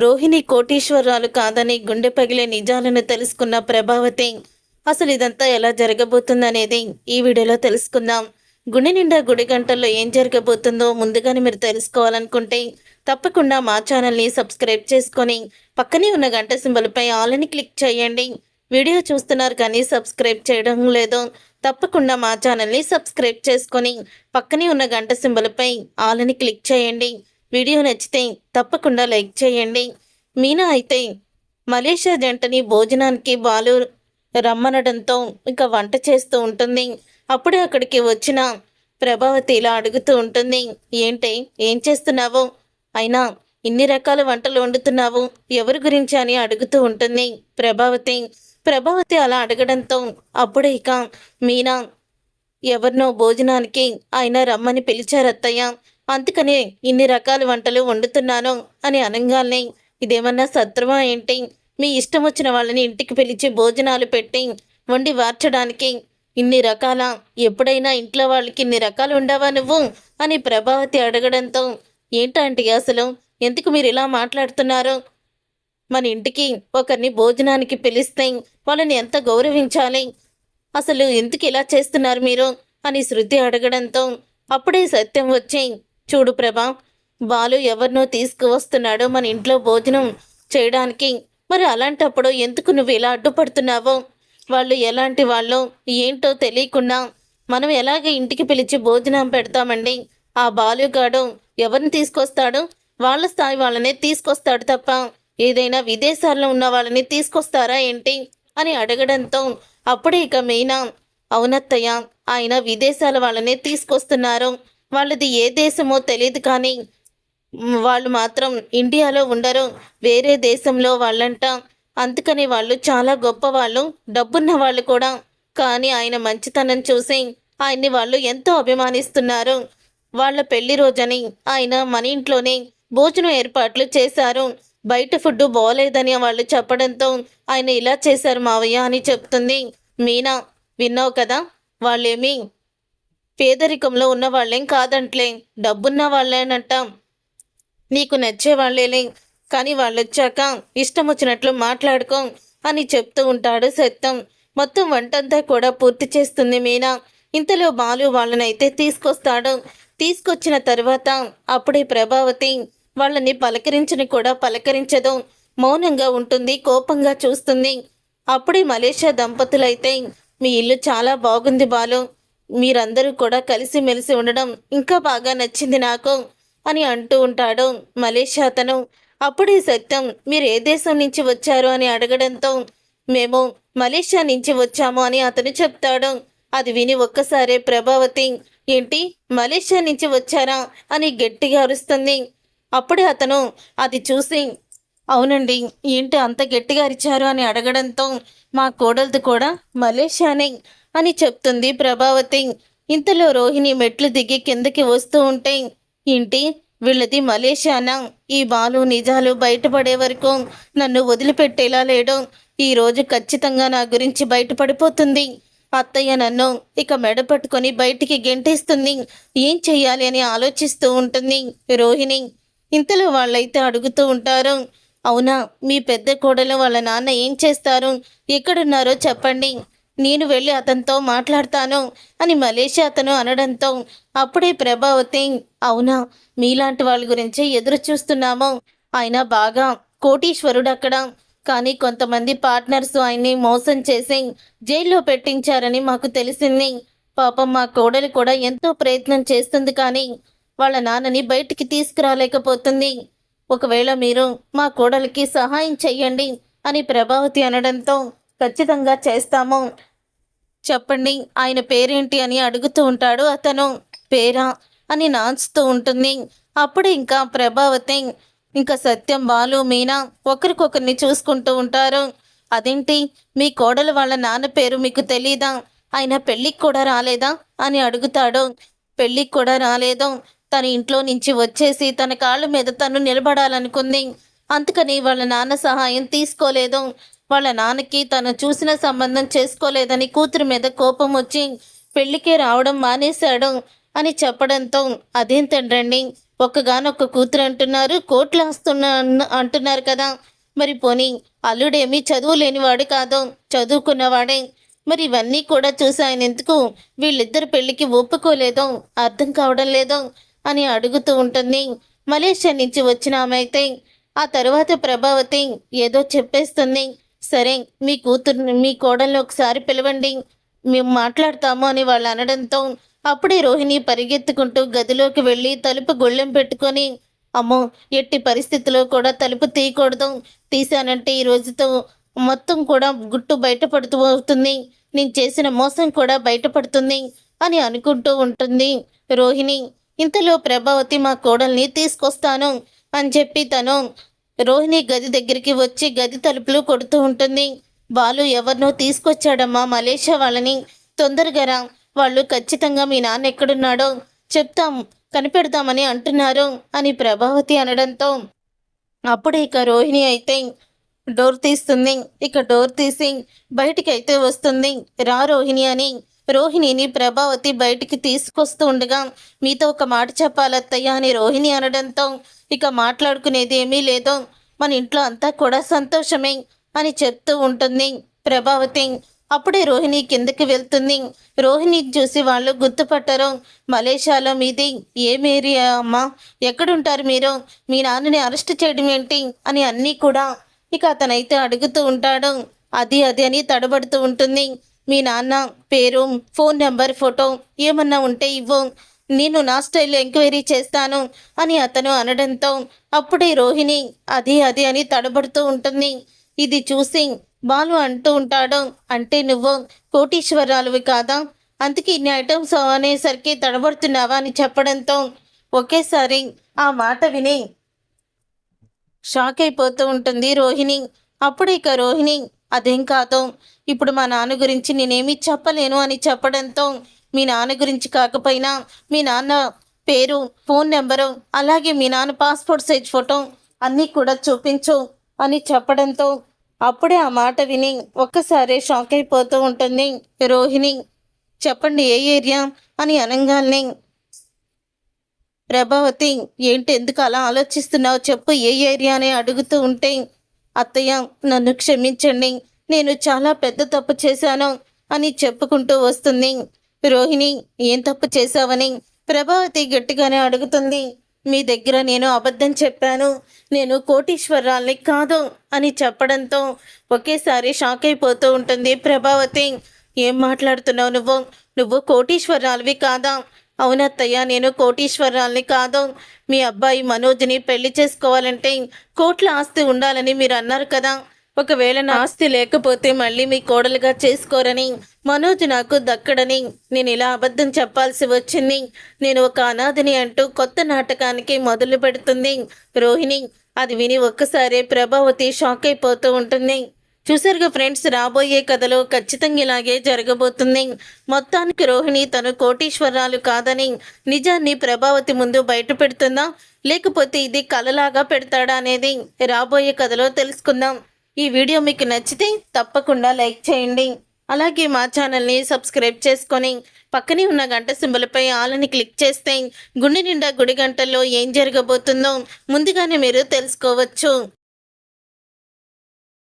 రోహిణి కోటీశ్వరాలు కాదని గుండె పగిలే నిజాలను తెలుసుకున్న ప్రభావతి అసలు ఇదంతా ఎలా జరగబోతుందనేది ఈ వీడియోలో తెలుసుకుందాం. గుండె నిండా గుడి గంటల్లో ఏం జరగబోతుందో ముందుగానే మీరు తెలుసుకోవాలనుకుంటే తప్పకుండా మా ఛానల్ని సబ్స్క్రైబ్ చేసుకొని పక్కనే ఉన్న గంట సింబల్పై ఆల్ అని క్లిక్ చేయండి. వీడియో చూస్తున్నారు కానీ సబ్స్క్రైబ్ చేయడం లేదో తప్పకుండా మా ఛానల్ని సబ్స్క్రైబ్ చేసుకొని పక్కనే ఉన్న గంట సింబల్పై ఆల్ అని క్లిక్ చేయండి. వీడియో నచ్చితే తప్పకుండా లైక్ చేయండి. మీనా అయితే మలేషియా జంటని భోజనానికి బాలు రమ్మనడంతో ఇక వంట చేస్తూ ఉంటుంది. అప్పుడే అక్కడికి వచ్చిన ప్రభావతి ఇలా అడుగుతూ ఉంటుంది, ఏంటి ఏం చేస్తున్నావు, అయినా ఇన్ని రకాల వంటలు వండుతున్నావు ఎవరి గురించి అని అడుగుతూ ఉంటుంది ప్రభావతి అలా అడగడంతో అప్పుడే ఇక మీనా ఎవరినో భోజనానికి ఆయన రమ్మని పిలిచారత్తయ్య, అందుకనే ఇన్ని రకాల వంటలు వండుతున్నాను అని అనగానే ఇదేమన్నా సత్రమా ఏంటి, మీ ఇష్టం వచ్చిన వాళ్ళని ఇంటికి పిలిచి భోజనాలు పెట్టి వండి వార్చడానికి ఇన్ని రకాల, ఎప్పుడైనా ఇంట్లో వాళ్ళకి ఇన్ని రకాలు ఉండవా నువ్వు అని ప్రభావతి అడగడంతో ఏంటంటే అసలు ఎందుకు మీరు ఇలా మాట్లాడుతున్నారు, మన ఇంటికి ఒకరిని భోజనానికి పిలిస్తే వాళ్ళని ఎంత గౌరవించాలి, అసలు ఎందుకు ఇలా చేస్తున్నారు మీరు అని శృతి అడగడంతో అప్పుడే సత్యం వచ్చి, చూడు ప్రభా, బాలు ఎవరినో తీసుకువస్తున్నాడో మన ఇంట్లో భోజనం చేయడానికి, మరి అలాంటప్పుడు ఎందుకు నువ్వు ఇలా అడ్డుపడుతున్నావో, వాళ్ళు ఎలాంటి వాళ్ళో ఏంటో తెలియకుండా మనం ఎలాగ ఇంటికి పిలిచి భోజనం పెడతామండి, ఆ బాలుగాడు ఎవరిని తీసుకొస్తాడు, వాళ్ళ స్థాయి వాళ్ళనే తీసుకొస్తాడు తప్ప ఏదైనా విదేశాల్లో ఉన్న వాళ్ళని తీసుకొస్తారా ఏంటి అని అడగడంతో అప్పుడే ఇక మీనా, అవునత్తయ్య, ఆయన విదేశాల వాళ్ళనే తీసుకొస్తున్నారు, వాళ్ళది ఏ దేశమో తెలియదు కానీ వాళ్ళు మాత్రం ఇండియాలో ఉండరు, వేరే దేశంలో వాళ్ళంట, అందుకని వాళ్ళు చాలా గొప్పవాళ్ళు, డబ్బున్న వాళ్ళు కూడా, కానీ ఆయన మంచితనం చూసి ఆయన్ని వాళ్ళు ఎంతో అభిమానిస్తున్నారు, వాళ్ళ పెళ్లి రోజని ఆయన మన ఇంట్లోనే భోజనం ఏర్పాట్లు చేశారు, బయట ఫుడ్ బాగోలేదని వాళ్ళు చెప్పడంతో ఆయన ఇలా చేశారు మావయ్య అని చెప్తుంది మీనా. విన్నావు కదా, వాళ్ళేమీ పేదరికంలో ఉన్న వాళ్ళేం కాదంట్లే, డబ్బున్న వాళ్ళేనంట, నీకు నచ్చే వాళ్ళేలే, కానీ వాళ్ళు వచ్చాక ఇష్టం వచ్చినట్లు మాట్లాడుకో అని చెప్తూ ఉంటాడు సత్యం. మొత్తం వంటంతా కూడా పూర్తి చేస్తుంది మీనా. ఇంతలో బాలు వాళ్ళనైతే తీసుకొస్తాడు. తీసుకొచ్చిన తర్వాత అప్పుడే ప్రభావతి వాళ్ళని పలకరించని కూడా పలకరించదు, మౌనంగా ఉంటుంది, కోపంగా చూస్తుంది. అప్పుడే మలేషియా దంపతులైతే, మీ ఇల్లు చాలా బాగుంది బాలు, మీరందరూ కూడా కలిసిమెలిసి ఉండడం ఇంకా బాగా నచ్చింది నాకు అని అంటూ ఉంటాడు మలేషియా అతను. అప్పుడే సత్యం, మీరు ఏ దేశం నుంచి వచ్చారు అని అడగడంతో మేము మలేషియా నుంచి వచ్చాము అని అతను చెప్తాడు. అది విని ఒక్కసారే ప్రభావతి, ఏంటి మలేషియా నుంచి వచ్చారా అని గట్టిగా అరుస్తుంది. అప్పుడే అతను అది చూసి, అవునండి, ఏంటి అంత గట్టిగా అరిచారు అని అడగడంతో మా కోడలది కూడా మలేషియానే అని చెప్తుంది ప్రభావతి. ఇంతలో రోహిణి మెట్లు దిగి కిందకి వస్తూ ఉంటే, ఏంటి వీళ్ళది మలేషియానా, ఈ బాలు నిజాలు బయటపడే వరకు నన్ను వదిలిపెట్టేలా లేడు, ఈరోజు ఖచ్చితంగా నా గురించి బయటపడిపోతుంది, అత్తయ్య నన్ను ఇక మెడ పట్టుకొని బయటికి గెంటేస్తుంది, ఏం చెయ్యాలి అని ఆలోచిస్తూ ఉంటుంది రోహిణి. ఇంతలో వాళ్ళైతే అడుగుతూ ఉంటారు, అవునా మీ పెద్ద కోడలు వాళ్ళ నాన్న ఏం చేస్తారు, ఎక్కడున్నారో చెప్పండి, నేను వెళ్ళి అతనితో మాట్లాడతాను అని మలేషియా అతను అనడంతో అప్పుడే ప్రభావతి, అవునా మీలాంటి వాళ్ళ గురించి ఎదురు చూస్తున్నాము, ఆయన బాగా కోటీశ్వరుడు అక్కడ, కానీ కొంతమంది పార్ట్నర్స్ ఆయన్ని మోసం చేసి జైల్లో పెట్టించారని మాకు తెలిసింది, పాపం మా కోడలు కూడా ఎంతో ప్రయత్నం చేస్తుంది కానీ వాళ్ళ నాన్నని బయటికి తీసుకురాలేకపోతుంది, ఒకవేళ మీరు మా కోడలికి సహాయం చెయ్యండి అని ప్రభావతి అనడంతో ఖచ్చితంగా చేస్తాము, చెప్పండి ఆయన పేరేంటి అని అడుగుతూ ఉంటాడు అతను. పేరా అని నాచుతూ ఉంటుంది. అప్పుడు ఇంకా ప్రభావతి, ఇంకా సత్యం, బాలు, మీనా ఒకరికొకరిని చూసుకుంటూ ఉంటారు. అదేంటి మీ కోడలు వాళ్ళ నాన్న పేరు మీకు తెలీదా, ఆయన పెళ్ళికి కూడా రాలేదా అని అడుగుతాడు. పెళ్ళికి కూడా రాలేదు, తన ఇంట్లో నుంచి వచ్చేసి తన కాళ్ళ మీద తను నిలబడాలనుకుంది, అందుకని వాళ్ళ నాన్న సహాయం తీసుకోలేదు, వాళ్ళ నాన్నకి తను చూసిన సంబంధం చేసుకోలేదని కూతురు మీద కోపం వచ్చి పెళ్ళికే రావడం మానేశాడు అని చెప్పడంతో, అదేంటండి ఒక్కగానొక్క కూతురు అంటున్నారు, కోట్లు వస్తున్నా అంటున్నారు కదా. మరి పోనీ అల్లుడేమీ చదువు లేనివాడు కాదు, చదువుకున్నవాడే. మరి ఇవన్నీ కూడా చూసి ఆయన ఎందుకు వీళ్ళిద్దరు పెళ్లికి ఒప్పుకోలేదో అర్థం కావడం లేదో అని అడుగుతూ ఉంటుంది. మలేషియా నుంచి వచ్చిన ఆమె అయితే ఆ తర్వాత ప్రభావతి ఏదో చెప్పేస్తుంది. సరే, మీ కూతుర్ని మీ కోడల్ని ఒకసారి పిలవండి, మేము మాట్లాడతాము అని వాళ్ళు అనడంతో అప్పుడే రోహిణి పరిగెత్తుకుంటూ గదిలోకి వెళ్ళి తలుపు గొళ్ళెం పెట్టుకొని, అమ్మో, ఎట్టి పరిస్థితిలో కూడా తలుపు తీయకూడదు, తీశానంటే ఈ రోజుతో మొత్తం కూడా గుట్టు బయటపడుతూ అవుతుంది, నేను చేసిన మోసం కూడా బయటపడుతుంది అని అనుకుంటూ ఉంటుంది రోహిణి. ఇంతలో ప్రభావతి మా కోడల్ని తీసుకొస్తాను అని చెప్పి తను రోహిణి గది దగ్గరికి వచ్చి గది తలుపులు కొడుతూ ఉంటుంది. బాలు ఎవరినో తీసుకొచ్చాడమ్మా, మలేషియా వాళ్ళని, తొందరగా రా, వాళ్ళు ఖచ్చితంగా మీ నాన్న ఎక్కడున్నాడో చెప్తాం, కనిపెడతామని అంటున్నారు అని ప్రభావతి అనడంతో అప్పుడే ఇక రోహిణి అయితే డోర్ తీస్తుంది. ఇక డోర్ తీసి బయటికి అయితే వస్తుంది. రా రోహిణి అని రోహిణిని ప్రభావతి బయటికి తీసుకొస్తూ ఉండగా, మీతో ఒక మాట చెప్పాలత్తయ్య అని రోహిణి అనడంతో ఇక మాట్లాడుకునేది ఏమీ లేదు, మన ఇంట్లో అంతా కూడా సంతోషమే అని చెప్తూ ఉంటుంది ప్రభావతి. అప్పుడే రోహిణి కిందకి వెళ్తుంది. రోహిణి చూసి వాళ్ళు గుర్తుపట్టరు. మలేషియాలో మీది ఏం ఏరియా అమ్మా, ఎక్కడుంటారు మీరు, మీ నాన్నని అరెస్ట్ చేయడం ఏంటి అని అన్నీ కూడా ఇక అతనైతే అడుగుతూ ఉంటాడు. అది అని తడబడుతూ ఉంటుంది. మీ నాన్న పేరు, ఫోన్ నెంబర్, ఫోటో ఏమన్నా ఉంటే ఇవ్వు, నేను నా స్టైల్లో ఎంక్వైరీ చేస్తాను అని అతను అనడంతో అప్పుడే రోహిణి అది అని తడబడుతూ ఉంటుంది. ఇది చూసి బాలు అంటూ ఉంటాడు, అంటే నువ్వు కోటీశ్వరాలువి కాదా, అందుకే ఇన్ని ఐటమ్స్ అనేసరికి తడబడుతున్నావా అని చెప్పడంతో ఒకేసారి ఆ మాట విని షాక్ అయిపోతూ ఉంటుంది రోహిణి. అప్పుడు ఇక రోహిణి అదేం కాదు, ఇప్పుడు మా నాన్న గురించి నేనేమీ చెప్పలేను అని చెప్పడంతో మీ నాన్న గురించి కాకపోయినా మీ నాన్న పేరు, ఫోన్ నెంబరు, అలాగే మీ నాన్న పాస్పోర్ట్ సైజ్ ఫోటో అన్నీ కూడా చూపించు అని చెప్పడంతో అప్పుడే ఆ మాట విని ఒక్కసారి షాక్ అయిపోతూ ఉంటుంది రోహిణి. చెప్పండి ఏ ఏరియా అని అనగానే ప్రభావతి ఏంటి ఎందుకు అలా ఆలోచిస్తున్నావు, చెప్పు ఏ ఏరియా అని అడుగుతూ ఉంటే, అత్తయ్య నన్ను క్షమించండి, నేను చాలా పెద్ద తప్పు చేశాను అని చెప్పుకుంటూ వస్తుంది రోహిణి. ఏం తప్పు చేశావని ప్రభావతి గట్టిగానే అడుగుతుంది. మీ దగ్గర నేను అబద్ధం చెప్పాను, నేను కోటీశ్వరాల్ని కాదు అని చెప్పడంతో ఒకేసారి షాక్ అయిపోతూ ఉంటుంది ప్రభావతి. ఏం మాట్లాడుతున్నావు నువ్వు కోటీశ్వరాల్వి కాదా? అవునత్తయ్య, నేను కోటీశ్వరాల్ని కాదు, మీ అబ్బాయి మనోజ్ని పెళ్లి చేసుకోవాలంటే కోట్ల ఆస్తి ఉండాలని మీరు అన్నారు కదా, ఒకవేళ నా ఆస్తి లేకపోతే మళ్ళీ మీ కోడలుగా చేసుకోరని, మనోజ్ నాకు దక్కడని నేను ఇలా అబద్ధం చెప్పాల్సి వచ్చింది, నేను ఒక అనాథని అంటూ కొత్త నాటకానికి మొదలు పెడుతుంది రోహిణి. అది విని ఒక్కసారి ప్రభావతి షాక్ అయిపోతూ ఉంటుంది. చూసారుగా ఫ్రెండ్స్, రాబోయే కథలో ఖచ్చితంగా ఇలాగే జరగబోతుంది. మొత్తానికి రోహిణి తను కోటీశ్వరాలు కాదని నిజాన్ని ప్రభావతి ముందు బయట పెడుతుందా, లేకపోతే ఇది కలలాగా పెడతాడా అనేది రాబోయే కథలో తెలుసుకుందాం. ఈ వీడియో మీకు నచ్చితే తప్పకుండా లైక్ చేయండి. అలాగే మా ఛానల్ని సబ్స్క్రైబ్ చేసుకొని పక్కనే ఉన్న గంట సింబల్పై ఆలని క్లిక్ చేస్తే గుండె నిండా గుడి గంటల్లో ఏం జరగబోతుందో ముందుగానే మీరు తెలుసుకోవచ్చు.